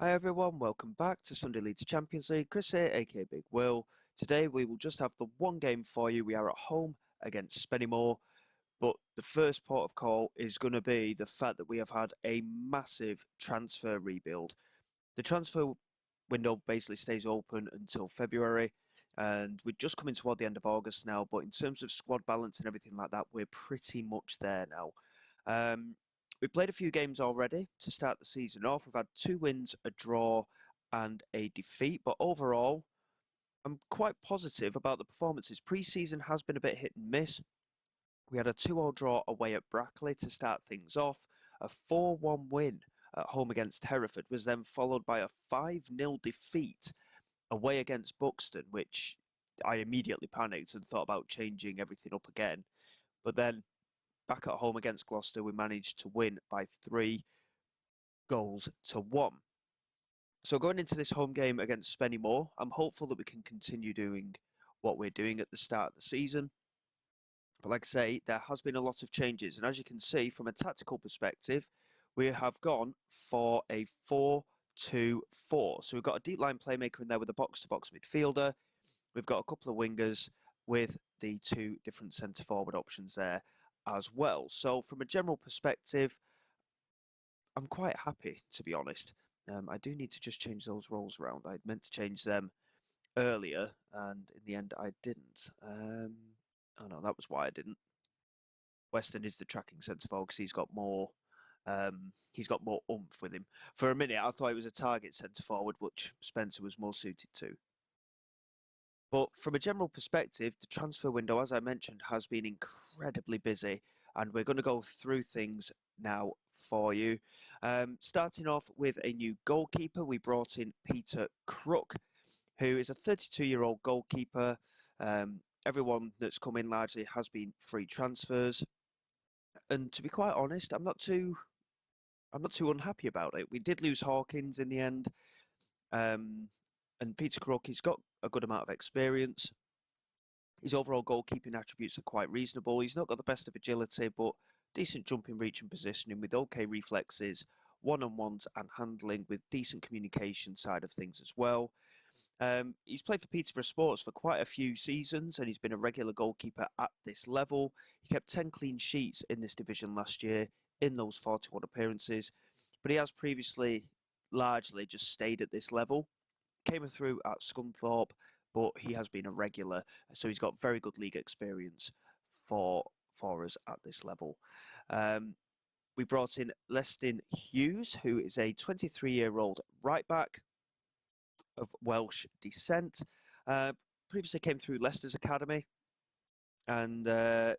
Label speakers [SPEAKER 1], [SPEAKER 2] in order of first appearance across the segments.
[SPEAKER 1] Hi everyone, welcome back to Sunday Leads Champions League. Chris here, aka Big Will. Today we will just have the one game for you. We are at home against Spennymoor, but the first port of call is going to be the fact that we have had a massive transfer rebuild. The transfer window basically stays open until February, and we're just coming toward the end of August now, but in terms of squad balance and everything like that, we're pretty much there now. Um, we've played a few games already to start the season off. We've had 2 wins, a draw, and a defeat. But overall, I'm quite positive about the performances. Pre-season has been a bit hit and miss. We had a 2-0 draw away at Brackley to start things off. A 4-1 win at home against Hereford was then followed by a 5-0 defeat away against Buxton, which I immediately panicked and thought about changing everything up again. But then back at home against Gloucester, we managed to win by 3 goals to 1. So going into this home game against Spennymoor, I'm hopeful that we can continue doing what we're doing at the start of the season. But like I say, there has been a lot of changes. And as you can see, from a tactical perspective, we have gone for a 4-2-4. So we've got a deep line playmaker in there with a box-to-box midfielder. We've got a couple of wingers with the 2 different centre-forward options there as well. So from a general perspective, I'm quite happy, to be honest. I do need to just change those roles around. I'd meant to change them earlier, and in the end, I didn't. Oh no, that was why I didn't. Weston is the tracking centre forward because he's got more oomph with him. For a minute, I thought he was a target centre forward, which Spencer was more suited to. But from a general perspective, the transfer window, as I mentioned, has been incredibly busy, and we're going to go through things now for you. Starting off with a new goalkeeper, we brought in Peter Crook, who is a 32-year-old goalkeeper. Everyone that's come in largely has been free transfers, and to be quite honest, I'm not too unhappy about it. We did lose Hawkins in the end, um, and Peter Crook, he's got a good amount of experience. His overall goalkeeping attributes are quite reasonable. He's not got the best of agility, but decent jumping, reach and positioning with okay reflexes, one-on-ones and handling with decent communication side of things as well. He's played for Peterborough Sports for quite a few seasons and he's been a regular goalkeeper at this level. He kept 10 clean sheets in this division last year in those 41 appearances, but he has previously largely just stayed at this level. Came through at Scunthorpe, but he has been a regular, so he's got very good league experience for for us at this level. Um, we brought in Lestin Hughes, who is a 23-year-old right back of Welsh descent. Uh, Previously came through Leicester's academy, and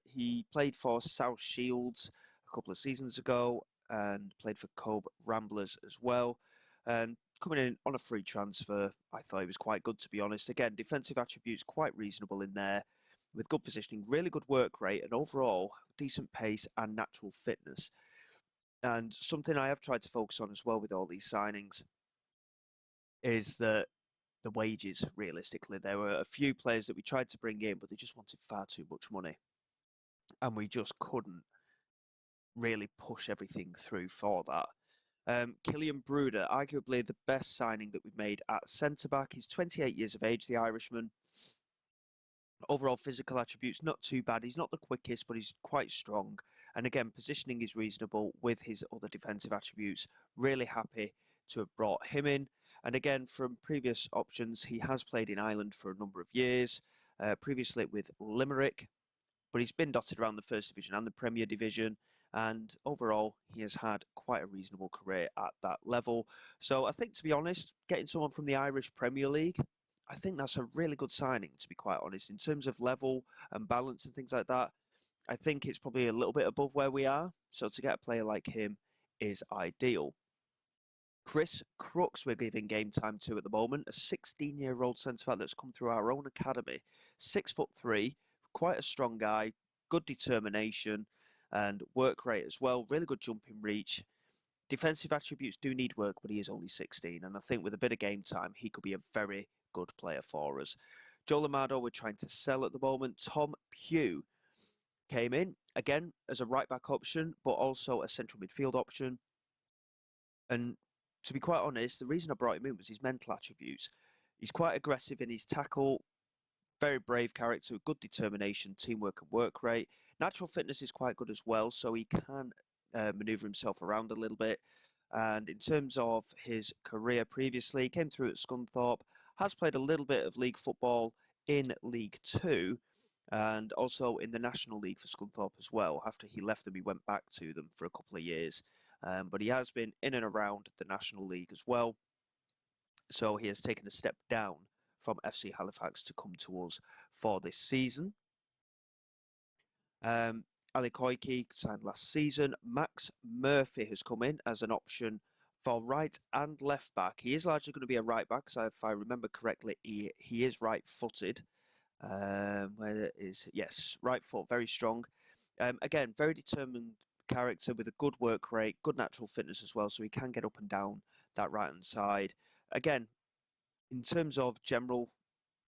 [SPEAKER 1] he played for South Shields a couple of seasons ago, and played for Cove Ramblers as well. And coming in on a free transfer, I thought he was quite good, to be honest. Again, defensive attributes quite reasonable in there, with good positioning, really good work rate, and overall decent pace and natural fitness. And something I have tried to focus on as well with all these signings is that the wages, realistically. There were a few players that we tried to bring in, but they just wanted far too much money. And we just couldn't really push everything through for that. Killian Bruder, arguably the best signing that we've made at centre back. He's 28 years of age, the Irishman. Overall physical attributes, not too bad. He's not the quickest, but he's quite strong. And again, positioning is reasonable with his other defensive attributes. Really happy to have brought him in. And again, from previous options, he has played in Ireland for a number of years, previously with Limerick, but he's been dotted around the First Division and the Premier Division. And overall, he has had quite a reasonable career at that level. So I think, to be honest, getting someone from the Irish Premier League, I think that's a really good signing, to be quite honest. In terms of level and balance and things like that, I think it's probably a little bit above where we are. So to get a player like him is ideal. Chris Crooks, we're giving game time to at the moment, a 16-year-old centre back that's come through our own academy. 6'3", quite a strong guy, good determination and work rate as well. Really good jumping reach. Defensive attributes do need work, but he is only 16. And I think with a bit of game time, he could be a very good player for us. Joe Lamado, we're trying to sell at the moment. Tom Pugh came in, again, as a right-back option, but also a central midfield option. And To be quite honest, the reason I brought him in was his mental attributes. He's quite aggressive in his tackle, very brave character, good determination, teamwork, and work rate. Natural fitness is quite good as well, so he can maneuver himself around a little bit. And in terms of his career previously, he came through at Scunthorpe, has played a little bit of league football in League Two, and also in the National League for Scunthorpe as well. After he left them, he went back to them for a couple of years. But he has been in and around the National League as well. So he has taken a step down from FC Halifax to come to us for this season. Ali Koike signed last season. Max Murphy has come in as an option for right and left back. He is largely going to be a right back, so if I remember correctly, he is right-footed. Where is yes, right foot, very strong. Again, very determined character with a good work rate, good natural fitness as well, so he can get up and down that right hand side. Again, in terms of general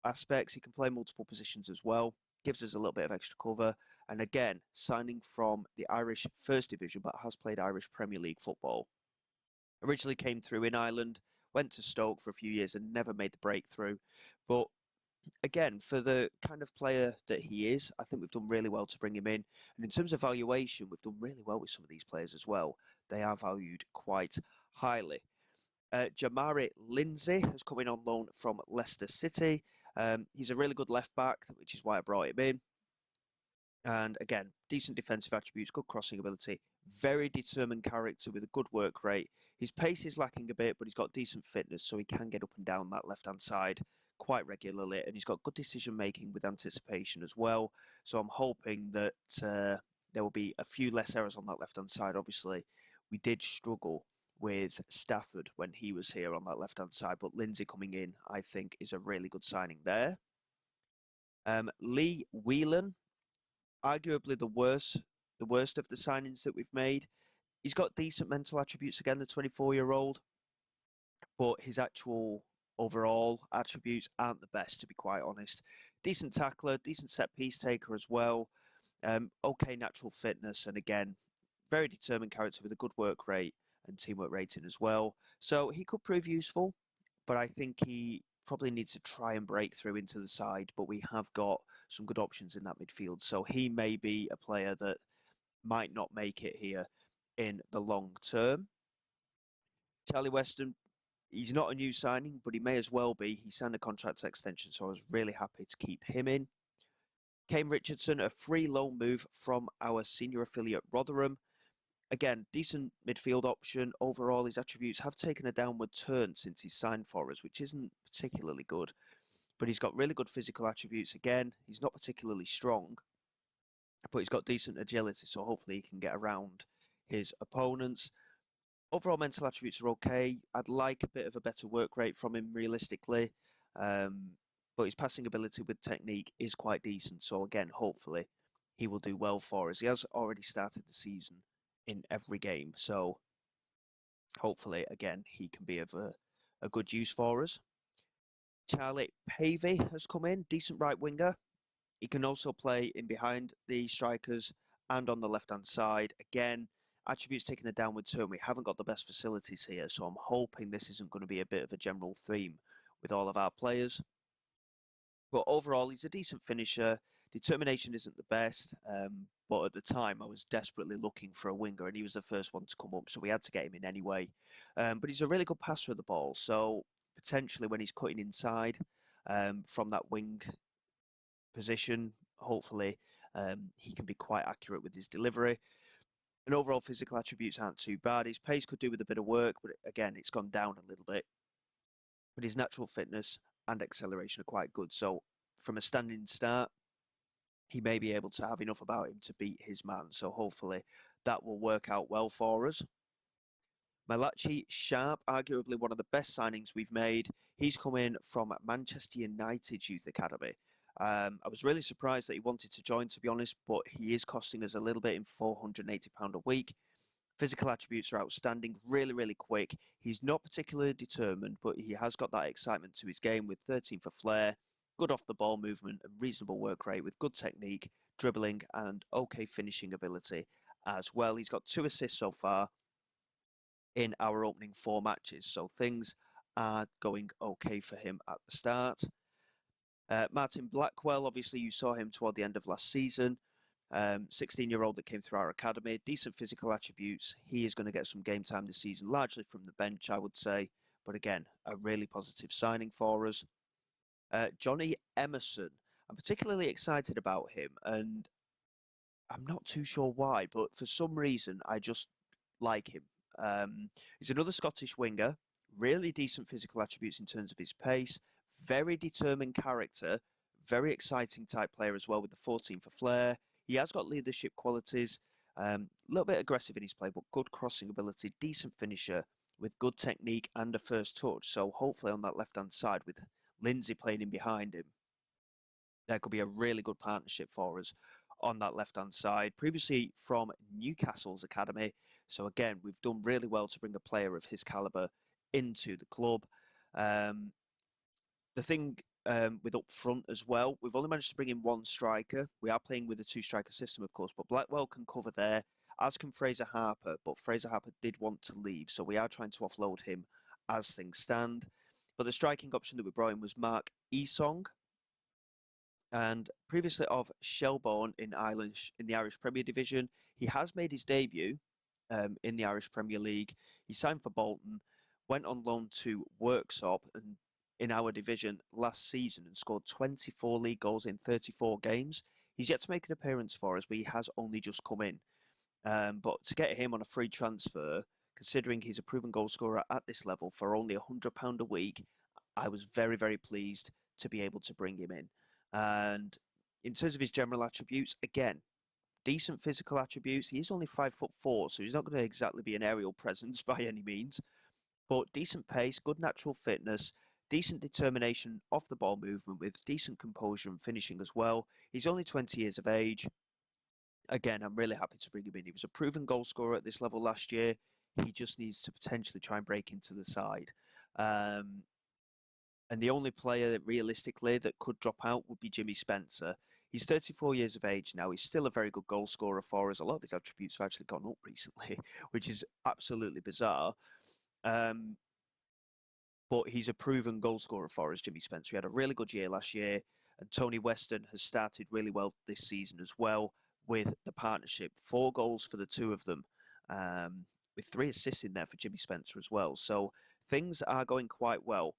[SPEAKER 1] aspects, he can play multiple positions as well. Gives us a little bit of extra cover. And again, signing from the Irish First Division, but has played Irish Premier League football. Originally came through in Ireland, went to Stoke for a few years and never made the breakthrough. But again, for the kind of player that he is, I think we've done really well to bring him in. And in terms of valuation, we've done really well with some of these players as well. They are valued quite highly. Jamari Lindsay has come in on loan from Leicester City. He's a really good left back, which is why I brought him in. And again, decent defensive attributes, good crossing ability, very determined character with a good work rate. His pace is lacking a bit, but he's got decent fitness, so he can get up and down that left-hand side quite regularly. And he's got good decision making with anticipation as well. So I'm hoping that there will be a few less errors on that left-hand side. Obviously, we did struggle with Stafford when he was here on that left-hand side, but Lindsay coming in, I think, is a really good signing there. Lee Whelan, arguably the worst of the signings that we've made. He's got decent mental attributes again, the 24-year-old, but his actual overall attributes aren't the best, to be quite honest. Decent tackler, decent set piece taker as well. Okay natural fitness, and again, very determined character with a good work rate and teamwork rating as well. So he could prove useful, but I think he probably needs to try and break through into the side. But we have got some good options in that midfield. So he may be a player that might not make it here in the long term. Charlie Weston, he's not a new signing, but he may as well be. He signed a contract extension, so I was really happy to keep him in. Kane Richardson, a free loan move from our senior affiliate Rotherham. Again, decent midfield option. Overall, his attributes have taken a downward turn since he's signed for us, which isn't particularly good. But he's got really good physical attributes. Again, he's not particularly strong, but he's got decent agility, so hopefully he can get around his opponents. Overall mental attributes are okay. I'd like a bit of a better work rate from him realistically. But his passing ability with technique is quite decent. So again, hopefully he will do well for us. He has already started the season in every game. So hopefully, again, he can be of a good use for us. Charlie Pavey has come in, decent right winger. He can also play in behind the strikers and on the left-hand side. Again, attributes taking a downward turn. We haven't got the best facilities here, so I'm hoping this isn't going to be a bit of a general theme with all of our players. But overall, he's a decent finisher. Determination isn't the best, but at the time I was desperately looking for a winger, and he was the first one to come up, so we had to get him in anyway. But he's a really good passer of the ball, so potentially when he's cutting inside from that wing position, hopefully he can be quite accurate with his delivery. And overall physical attributes aren't too bad. His pace could do with a bit of work, but again, it's gone down a little bit. But his natural fitness and acceleration are quite good. So from a standing start, he may be able to have enough about him to beat his man. So hopefully that will work out well for us. Malachi Sharp, arguably one of the best signings we've made. He's come in from Manchester United's youth academy. I was really surprised that he wanted to join, to be honest, but he is costing us a little bit in £480 a week. Physical attributes are outstanding, really, really quick. He's not particularly determined, but he has got that excitement to his game with 13 for flair, good off the ball movement, and reasonable work rate with good technique, dribbling, and okay finishing ability as well. He's got 2 assists so far. in our opening four matches. So things are going okay for him at the start. Martin Blackwell, obviously, you saw him toward the end of last season. 16-year-old that came through our academy, decent physical attributes. He is going to get some game time this season, largely from the bench, I would say. But again, a really positive signing for us. Johnny Emerson, I'm particularly excited about him, and I'm not too sure why, but for some reason, I just like him. Um, he's another Scottish winger, really decent physical attributes in terms of his pace, very determined character, very exciting type player as well with the 14 for flair. He has got leadership qualities, a little bit aggressive in his play, but good crossing ability, decent finisher with good technique and a first touch. So hopefully on that left hand side with Lindsay playing in behind him, there could be a really good partnership for us on that left hand side. Previously from Newcastle's academy. So again, we've done really well to bring a player of his caliber into the club. Um, the thing with up front as well, we've only managed to bring in one striker. We are playing with a two striker system, of course, but Blackwell can cover there, as can Fraser Harper. But Fraser Harper did want to leave, so we are trying to offload him as things stand. But the striking option that we brought in was Mark Esong, and previously of Shelbourne in the Irish Premier Division. He has made his debut in the Irish Premier League. He signed for Bolton, went on loan to Worksop and in our division last season and scored 24 league goals in 34 games. He's yet to make an appearance for us, but he has only just come in. But to get him on a free transfer, considering he's a proven goal scorer at this level for only £100 a week, I was very, very pleased to be able to bring him in. And in terms of his general attributes, again, decent physical attributes. He is only 5'4", so he's not going to exactly be an aerial presence by any means. But decent pace, good natural fitness, decent determination off the ball movement with decent composure and finishing as well. He's only 20 years of age. Again, I'm really happy to bring him in. He was a proven goal scorer at this level last year. He just needs to potentially try and break into the side. Um, and the only player that realistically that could drop out would be Jimmy Spencer. He's 34 years of age now. He's still a very good goal scorer for us. A lot of his attributes have actually gone up recently, which is absolutely bizarre. Um, but he's a proven goal scorer for us, Jimmy Spencer. He had a really good year last year, and Tony Weston has started really well this season as well with the partnership. 4 goals for the two of them, with 3 assists in there for Jimmy Spencer as well. So things are going quite well.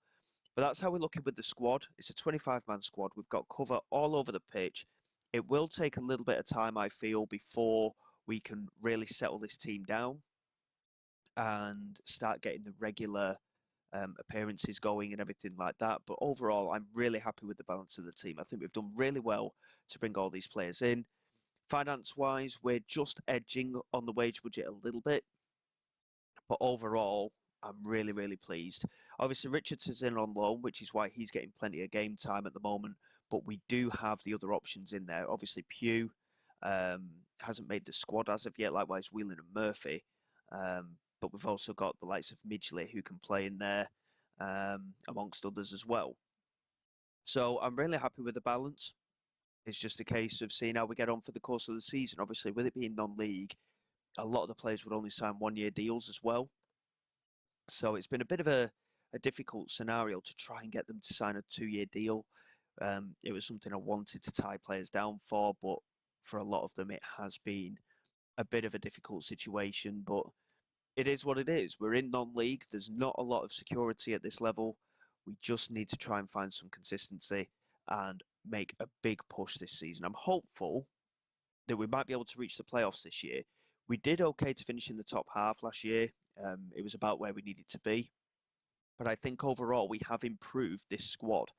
[SPEAKER 1] But that's how we're looking with the squad. It's a 25-man squad. We've got cover all over the pitch. It will take a little bit of time, I feel, before we can really settle this team down and start getting the regular appearances going and everything like that. But overall, I'm really happy with the balance of the team. I think we've done really well to bring all these players in. Finance-wise, we're just edging on the wage budget a little bit. But overall, I'm really, really pleased. Obviously, Richardson's in on loan, which is why he's getting plenty of game time at the moment. But we do have the other options in there. Obviously, Pugh hasn't made the squad as of yet, likewise Whelan and Murphy. But we've also got the likes of Midgley who can play in there, amongst others as well. So I'm really happy with the balance. It's just a case of seeing how we get on for the course of the season. Obviously, with it being non-league, a lot of the players would only sign 1-year deals as well. So it's been a bit of a difficult scenario to try and get them to sign a 2-year deal. It was something I wanted to tie players down for, but for a lot of them, it has been a bit of a difficult situation. But it is what it is. We're in non-league. There's not a lot of security at this level. We just need to try and find some consistency and make a big push this season. I'm hopeful that we might be able to reach the playoffs this year. We did okay to finish in the top half last year. It was about where we needed to be. But I think overall we have improved this squad.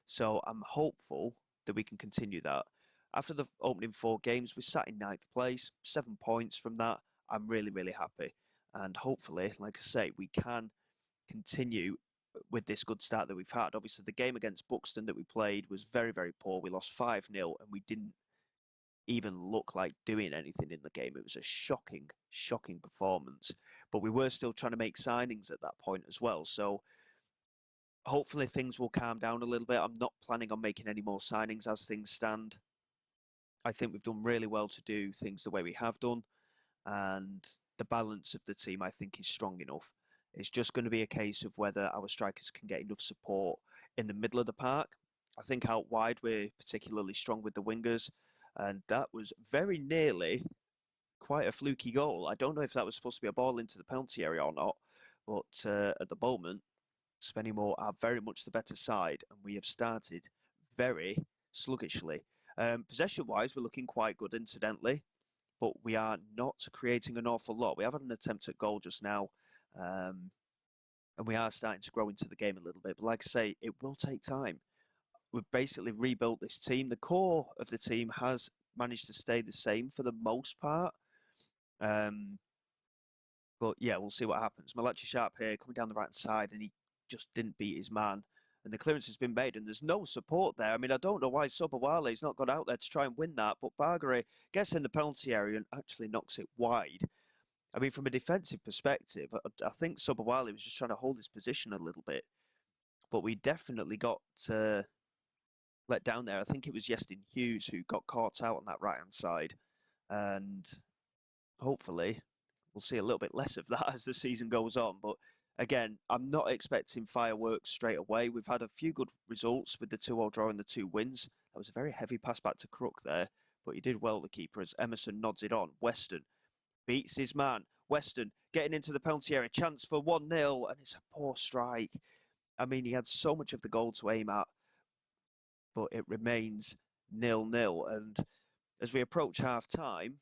[SPEAKER 1] So I'm hopeful that we can continue that. After the opening 4 games, we sat in ninth place, 7 points from that. I'm really, really happy. And hopefully, like I say, we can continue with this good start that we've had. Obviously, the game against Buxton that we played was very, very poor. We lost 5-0 and we didn't even look like doing anything in the game. It was a shocking, shocking performance. But we were still trying to make signings at that point as well. So hopefully things will calm down a little bit. I'm not planning on making any more signings as things stand. I think we've done really well to do things the way we have done. And the balance of the team, I think, is strong enough. It's just going to be a case of whether our strikers can get enough support in the middle of the park. I think out wide we're particularly strong with the wingers, and that was very nearly quite a fluky goal. I don't know if that was supposed to be a ball into the penalty area or not, but at the moment, Spennymoor are very much the better side, and we have started very sluggishly. Possession-wise, we're looking quite good, incidentally, but we are not creating an awful lot. We have had an attempt at goal just now, and we are starting to grow into the game a little bit. But like I say, it will take time. We've basically rebuilt this team. The core of the team has managed to stay the same for the most part. Um, but yeah, we'll see what happens. Malachi Sharp here coming down the right side, and he just didn't beat his man. And the clearance has been made, and there's no support there. I mean, I don't know why Sobowale's not got out there to try and win that, but Bargary gets in the penalty area and actually knocks it wide. I mean, from a defensive perspective, I think Sobowale was just trying to hold his position a little bit, but we definitely got let down there. I think it was Yestin Hughes who got caught out on that right-hand side, and hopefully we'll see a little bit less of that as the season goes on. But again, I'm not expecting fireworks straight away. We've had a few good results with the 2-0 draw and the 2 wins. That was a very heavy pass back to Crook there, but he did well, the keeper, as Emerson nods it on. Weston beats his man. Weston getting into the penalty area, chance for 1-0, and it's a poor strike. I mean, he had so much of the goal to aim at, but it remains 0-0. And as we approach half time,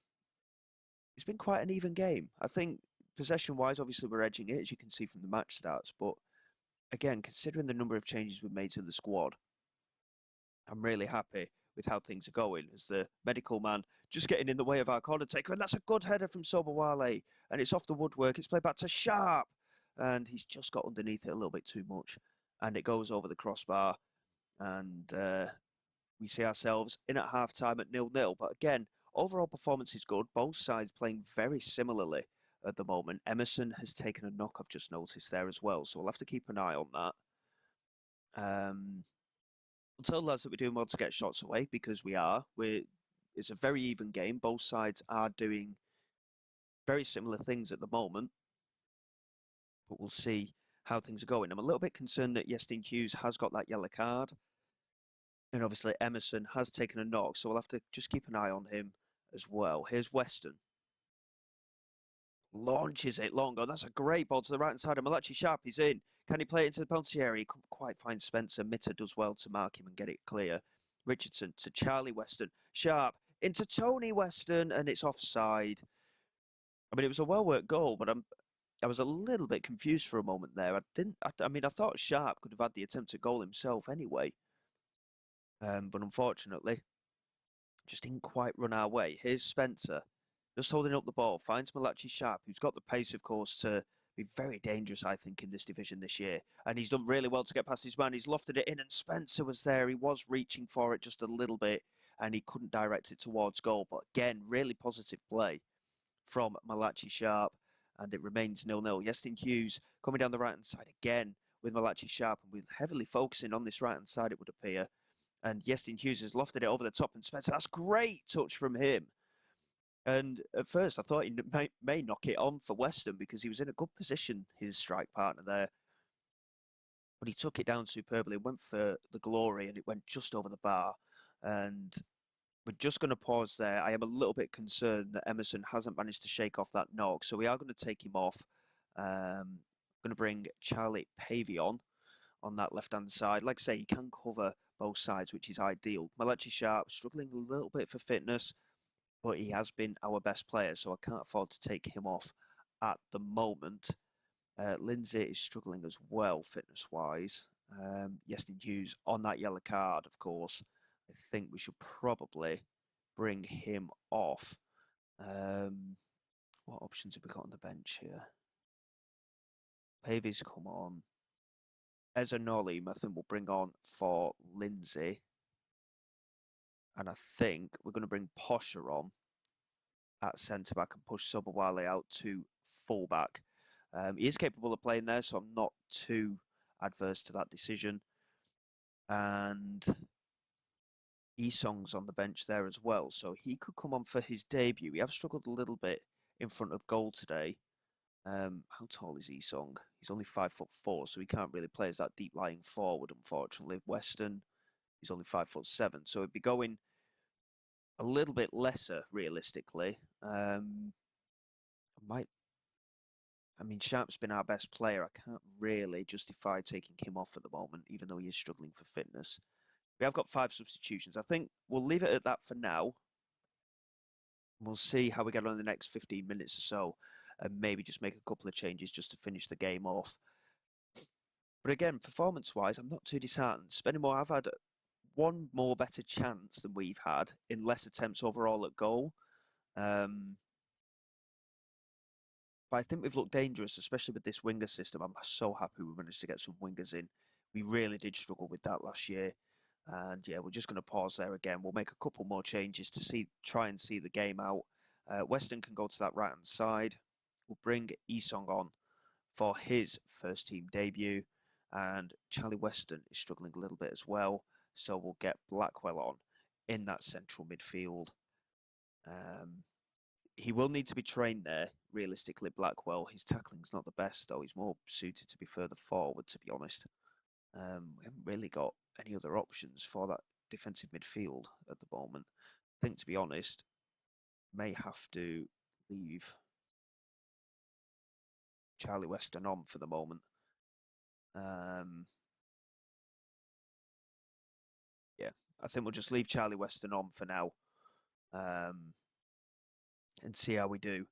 [SPEAKER 1] it's been quite an even game. I think possession wise, obviously, we're edging it, as you can see from the match stats. But again, considering the number of changes we've made to the squad, I'm really happy with how things are going. As the medical man just getting in the way of our corner taker, and that's a good header from Sobowale, and it's off the woodwork. It's played back to Sharp, and he's just got underneath it a little bit too much, and it goes over the crossbar, and we see ourselves in at half time at 0-0. But again, overall performance is good. Both sides playing very similarly at the moment. Emerson has taken a knock, I've just noticed there as well. So we'll have to keep an eye on that. I'll tell lads that we're doing well to get shots away because we are. It's a very even game. Both sides are doing very similar things at the moment. But we'll see how things are going. I'm a little bit concerned that Yestin Hughes has got that yellow card. And obviously Emerson has taken a knock, so we'll have to just keep an eye on him as well. Here's Weston. Launches it long. Oh, that's a great ball to the right-hand side of Malachi Sharp. He's in. Can he play it into the penalty area? He couldn't quite find Spencer. Mitter does well to mark him and get it clear. Richardson to Charlie Weston. Sharp into Tony Weston, and it's offside. I mean, it was a well-worked goal, but I was a little bit confused for a moment there. I mean, I thought Sharp could have had the attempt at goal himself anyway. But unfortunately, just didn't quite run our way. Here's Spencer, just holding up the ball, finds Malachi Sharp, who's got the pace, of course, to be very dangerous, I think, in this division this year. And he's done really well to get past his man. He's lofted it in, and Spencer was there. He was reaching for it just a little bit, and he couldn't direct it towards goal. But again, really positive play from Malachi Sharp, and it remains 0-0. Yestin Hughes coming down the right-hand side again with Malachi Sharp, and we're heavily focusing on this right-hand side, it would appear. And Yestin Hughes has lofted it over the top, and Spencer, that's great touch from him. And at first, I thought he may knock it on for Weston because he was in a good position, his strike partner there. But he took it down superbly, went for the glory, and it went just over the bar. And we're just going to pause there. I am a little bit concerned that Emerson hasn't managed to shake off that knock, so we are going to take him off. Going to bring Charlie Pavey on that left-hand side. Like I say, he can cover both sides, which is ideal. Malachi Sharp struggling a little bit for fitness, but he has been our best player, so I can't afford to take him off at the moment. Lindsay is struggling as well, fitness-wise. Yestin Hughes on that yellow card, of course. I think we should probably bring him off. What options have we got on the bench here? Pavey's come on. Ezanolim, I think we'll bring on for Lindsay. And I think we're going to bring Posher on at centre-back and push Sobowale out to full-back. He is capable of playing there, so I'm not too adverse to that decision. And Esong's on the bench there as well, so he could come on for his debut. We have struggled a little bit in front of goal today. How tall is Esong? He's only 5'4", so he can't really play as that deep lying forward, unfortunately. Weston, he's only 5'7", so it'd be going a little bit lesser realistically. Might I mean, Sharp's been our best player. I can't really justify taking him off at the moment, even though he is struggling for fitness. We have got 5 substitutions. I think we'll leave it at that for now. We'll see how we get on in the next 15 minutes or so, and maybe just make a couple of changes just to finish the game off. But again, performance-wise, I'm not too disheartened. Spennymoor, I've had one more better chance than we've had in less attempts overall at goal. But I think we've looked dangerous, especially with this winger system. I'm so happy we managed to get some wingers in. We really did struggle with that last year. And yeah, we're just going to pause there again. We'll make a couple more changes to try and see the game out. Weston can go to that right-hand side. We'll bring Esong on for his first team debut. And Charlie Weston is struggling a little bit as well. So we'll get Blackwell on in that central midfield. He will need to be trained there, realistically, Blackwell. His tackling's not the best, though. He's more suited to be further forward, to be honest. We haven't really got any other options for that defensive midfield at the moment. I think, to be honest, may have to leave Charlie Weston on for the moment. Yeah, I think we'll just leave Charlie Weston on for now and see how we do.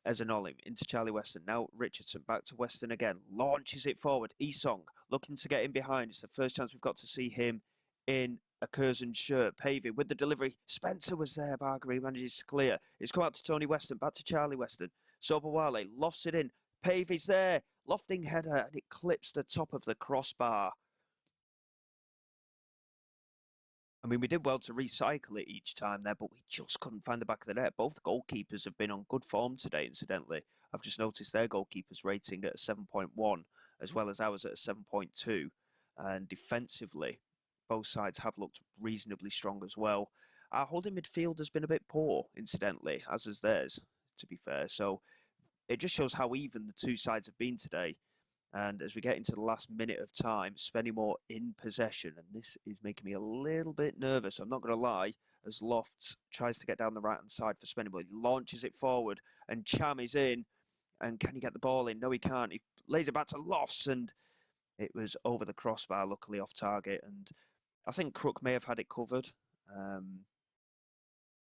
[SPEAKER 1] As an Olim into Charlie Weston. Now Richardson back to Weston again. Launches it forward. Esong looking to get in behind. It's the first chance we've got to see him in a Curzon shirt. Pavey with the delivery. Spencer was there. Barger manages to clear. It's come out to Tony Weston. Back to Charlie Weston. Sobawale lofts it in. Pavey's there. Lofting header and it clips the top of the crossbar. I mean, we did well to recycle it each time there, but we just couldn't find the back of the net. Both goalkeepers have been on good form today, incidentally. I've just noticed their goalkeepers rating at a 7.1, as well as ours at a 7.2. And defensively, both sides have looked reasonably strong as well. Our holding midfield has been a bit poor, incidentally, as is theirs, to be fair. So it just shows how even the two sides have been today. And as we get into the last minute of time, Spennymoor in possession. And this is making me a little bit nervous. I'm not going to lie, as Lofts tries to get down the right-hand side for Spennymoor. He launches it forward and Cham is in. And can he get the ball in? No, he can't. He lays it back to Lofts and it was over the crossbar, luckily off target. And I think Crook may have had it covered.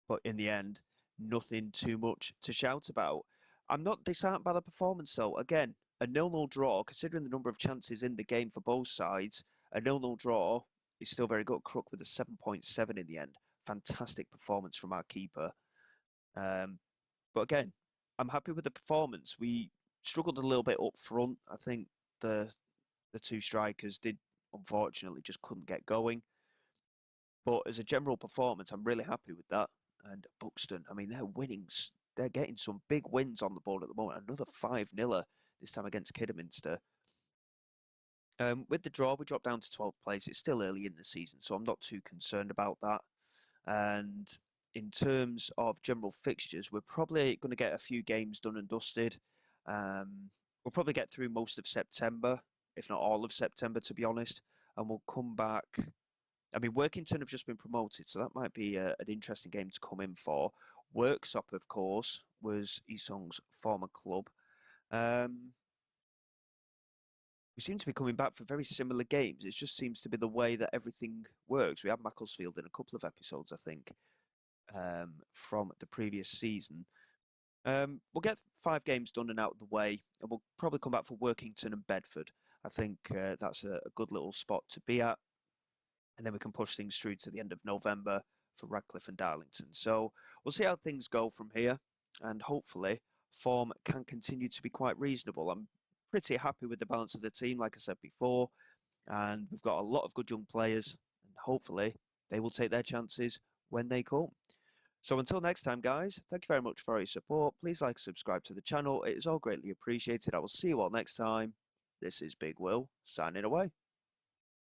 [SPEAKER 1] But in the end, nothing too much to shout about. I'm not disheartened by the performance, though. Again, a 0-0 draw, considering the number of chances in the game for both sides, a 0-0 draw is still very good. Crook with a 7.7 in the end. Fantastic performance from our keeper. But again, I'm happy with the performance. We struggled a little bit up front. I think the two strikers did, unfortunately, just couldn't get going. But as a general performance, I'm really happy with that. And Buxton, I mean, they're winning. They're getting some big wins on the board at the moment. Another 5-0 this time against Kidderminster. With the draw, we dropped down to 12th place. It's still early in the season, so I'm not too concerned about that. And in terms of general fixtures, we're probably going to get a few games done and dusted. We'll probably get through most of September, if not all of September, to be honest. And we'll come back. I mean, Workington have just been promoted, so that might be an interesting game to come in for. Worksop, of course, was Esong's former club. We seem to be coming back for very similar games. It just seems to be the way that everything works. We had Macclesfield in a couple of episodes, I think, from the previous season. We'll get 5 games done and out of the way, and we'll probably come back for Workington and Bedford. I think that's a good little spot to be at. And then we can push things through to the end of November for Radcliffe and Darlington. So we'll see how things go from here. And hopefully form can continue to be quite reasonable. I'm pretty happy with the balance of the team, like I said before. And we've got a lot of good young players. And hopefully they will take their chances when they come. So until next time, guys, thank you very much for your support. Please like and subscribe to the channel. It is all greatly appreciated. I will see you all next time. This is Big Will, signing away.